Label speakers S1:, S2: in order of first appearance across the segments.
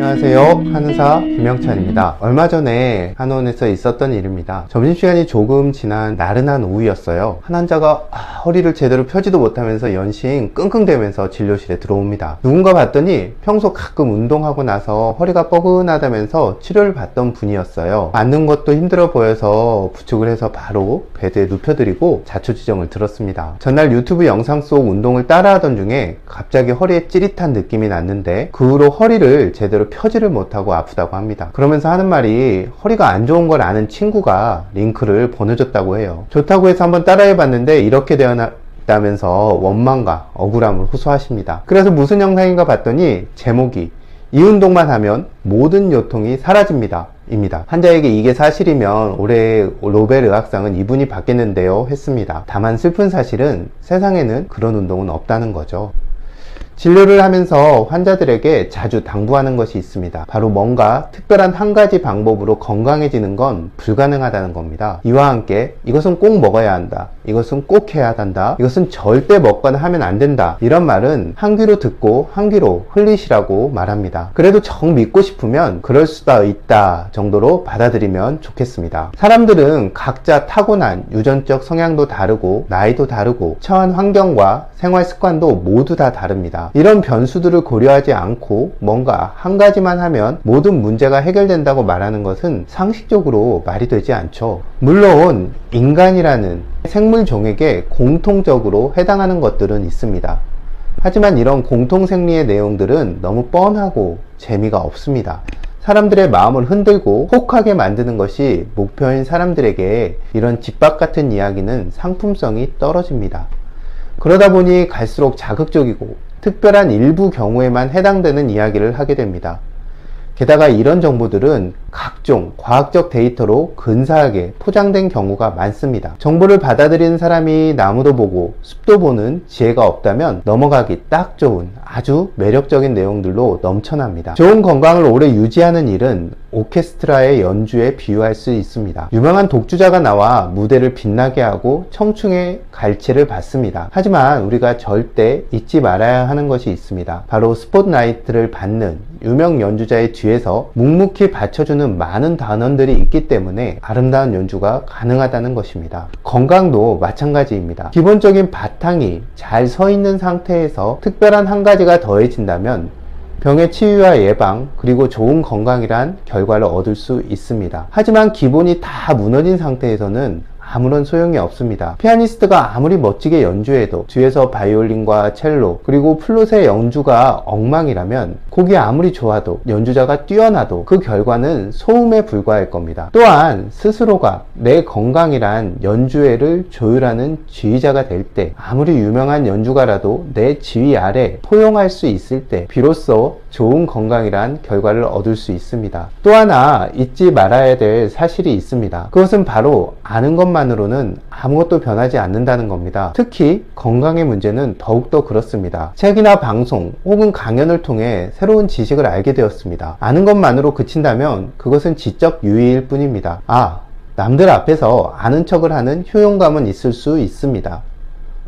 S1: 안녕하세요. 한의사 김영찬입니다. 얼마 전에 한의원에서 있었던 일입니다. 점심시간이 조금 지난 나른한 오후였어요. 한 환자가 허리를 제대로 펴지도 못하면서 연신 끙끙대면서 진료실에 들어옵니다. 누군가 봤더니 평소 가끔 운동하고 나서 허리가 뻐근하다면서 치료를 받던 분이었어요. 앉는 것도 힘들어 보여서 부축을 해서 바로 베드에 눕혀드리고 자초지정을 들었습니다. 전날 유튜브 영상 속 운동을 따라하던 중에 갑자기 허리에 찌릿한 느낌이 났는데 그 후로 허리를 제대로 펴지를 못하고 아프다고 합니다. 그러면서 하는 말이 허리가 안 좋은 걸 아는 친구가 링크를 보내줬다고 해요. 좋다고 해서 한번 따라해봤는데 이렇게 되었다면서 원망과 억울함을 호소하십니다. 그래서 무슨 영상인가 봤더니 제목이 이 운동만 하면 모든 요통이 사라집니다 입니다. 환자에게 이게 사실이면 올해 노벨 의학상은 이분이 받겠는데요 했습니다. 다만 슬픈 사실은 세상에는 그런 운동은 없다는 거죠. 진료를 하면서 환자들에게 자주 당부하는 것이 있습니다. 바로 뭔가 특별한 한 가지 방법으로 건강해지는 건 불가능하다는 겁니다. 이와 함께 이것은 꼭 먹어야 한다, 이것은 꼭 해야 한다, 이것은 절대 먹거나 하면 안 된다, 이런 말은 한 귀로 듣고 한 귀로 흘리시라고 말합니다. 그래도 정 믿고 싶으면 그럴 수도 있다 정도로 받아들이면 좋겠습니다. 사람들은 각자 타고난 유전적 성향도 다르고 나이도 다르고 처한 환경과 생활 습관도 모두 다 다릅니다. 이런 변수들을 고려하지 않고 뭔가 한 가지만 하면 모든 문제가 해결된다고 말하는 것은 상식적으로 말이 되지 않죠. 물론 인간이라는 생물종에게 공통적으로 해당하는 것들은 있습니다. 하지만 이런 공통생리의 내용들은 너무 뻔하고 재미가 없습니다. 사람들의 마음을 흔들고 혹하게 만드는 것이 목표인 사람들에게 이런 집밥 같은 이야기는 상품성이 떨어집니다. 그러다 보니 갈수록 자극적이고 특별한 일부 경우에만 해당되는 이야기를 하게 됩니다. 게다가 이런 정보들은 각종 과학적 데이터로 근사하게 포장된 경우가 많습니다. 정보를 받아들이는 사람이 나무도 보고 숲도 보는 지혜가 없다면 넘어가기 딱 좋은 아주 매력적인 내용들로 넘쳐납니다. 좋은 건강을 오래 유지하는 일은 오케스트라의 연주에 비유할 수 있습니다. 유명한 독주자가 나와 무대를 빛나게 하고 청중의 갈채를 받습니다. 하지만 우리가 절대 잊지 말아야 하는 것이 있습니다. 바로 스포트라이트를 받는 유명 연주자의 뒤에서 묵묵히 받쳐주는 많은 단원들이 있기 때문에 아름다운 연주가 가능하다는 것입니다. 건강도 마찬가지입니다. 기본적인 바탕이 잘 서 있는 상태에서 특별한 한 가지가 더해진다면 병의 치유와 예방 그리고 좋은 건강이란 결과를 얻을 수 있습니다. 하지만 기본이 다 무너진 상태에서는 아무런 소용이 없습니다. 피아니스트가 아무리 멋지게 연주해도 뒤에서 바이올린과 첼로 그리고 플룻의 연주가 엉망이라면 곡이 아무리 좋아도 연주자가 뛰어나도 그 결과는 소음에 불과할 겁니다. 또한 스스로가 내 건강이란 연주회를 조율하는 지휘자가 될 때 아무리 유명한 연주가라도 내 지휘 아래 포용할 수 있을 때 비로소 좋은 건강이란 결과를 얻을 수 있습니다. 또 하나 잊지 말아야 될 사실이 있습니다. 그것은 바로 아는 것만으로는 아무것도 변하지 않는다는 겁니다. 특히 건강의 문제는 더욱더 그렇습니다. 책이나 방송 혹은 강연을 통해 새로운 지식을 알게 되었습니다. 아는 것만으로 그친다면 그것은 지적 유의일 뿐입니다. 남들 앞에서 아는 척을 하는 효용감은 있을 수 있습니다.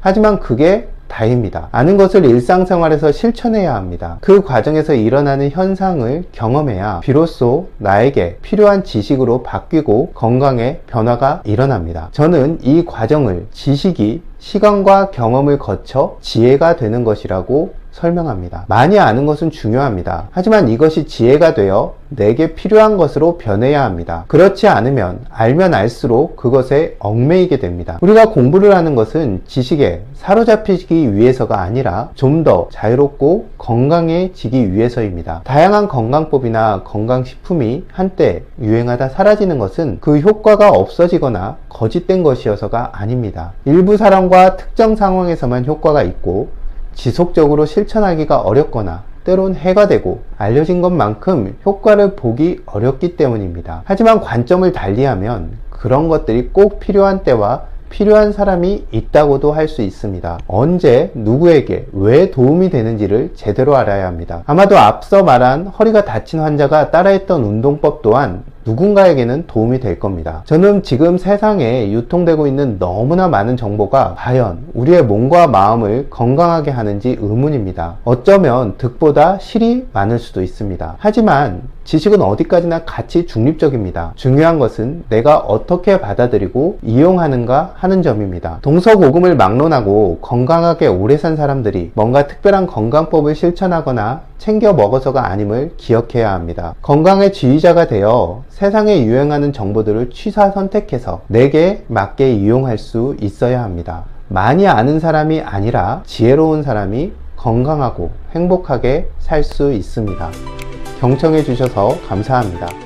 S1: 하지만 그게 다입니다. 아는 것을 일상생활에서 실천해야 합니다. 그 과정에서 일어나는 현상을 경험해야 비로소 나에게 필요한 지식으로 바뀌고 건강에 변화가 일어납니다. 저는 이 과정을 지식이 시간과 경험을 거쳐 지혜가 되는 것이라고 설명합니다. 많이 아는 것은 중요합니다. 하지만 이것이 지혜가 되어 내게 필요한 것으로 변해야 합니다. 그렇지 않으면 알면 알수록 그것에 얽매이게 됩니다. 우리가 공부를 하는 것은 지식에 사로잡히기 위해서가 아니라 좀 더 자유롭고 건강해지기 위해서입니다. 다양한 건강법이나 건강식품이 한때 유행하다 사라지는 것은 그 효과가 없어지거나 거짓된 것이어서가 아닙니다. 일부 사람과 특정 상황에서만 효과가 있고 지속적으로 실천하기가 어렵거나 때론 해가 되고 알려진 것만큼 효과를 보기 어렵기 때문입니다. 하지만 관점을 달리하면 그런 것들이 꼭 필요한 때와 필요한 사람이 있다고도 할 수 있습니다. 언제 누구에게 왜 도움이 되는지를 제대로 알아야 합니다. 아마도 앞서 말한 허리가 다친 환자가 따라했던 운동법 또한 누군가에게는 도움이 될 겁니다. 저는 지금 세상에 유통되고 있는 너무나 많은 정보가 과연 우리의 몸과 마음을 건강하게 하는지 의문입니다. 어쩌면 득보다 실이 많을 수도 있습니다. 하지만 지식은 어디까지나 가치 중립적입니다. 중요한 것은 내가 어떻게 받아들이고 이용하는가 하는 점입니다. 동서고금을 막론하고 건강하게 오래 산 사람들이 뭔가 특별한 건강법을 실천하거나 챙겨 먹어서가 아님을 기억해야 합니다. 건강의 지휘자가 되어 세상에 유행하는 정보들을 취사 선택해서 내게 맞게 이용할 수 있어야 합니다. 많이 아는 사람이 아니라 지혜로운 사람이 건강하고 행복하게 살 수 있습니다. 경청해 주셔서 감사합니다.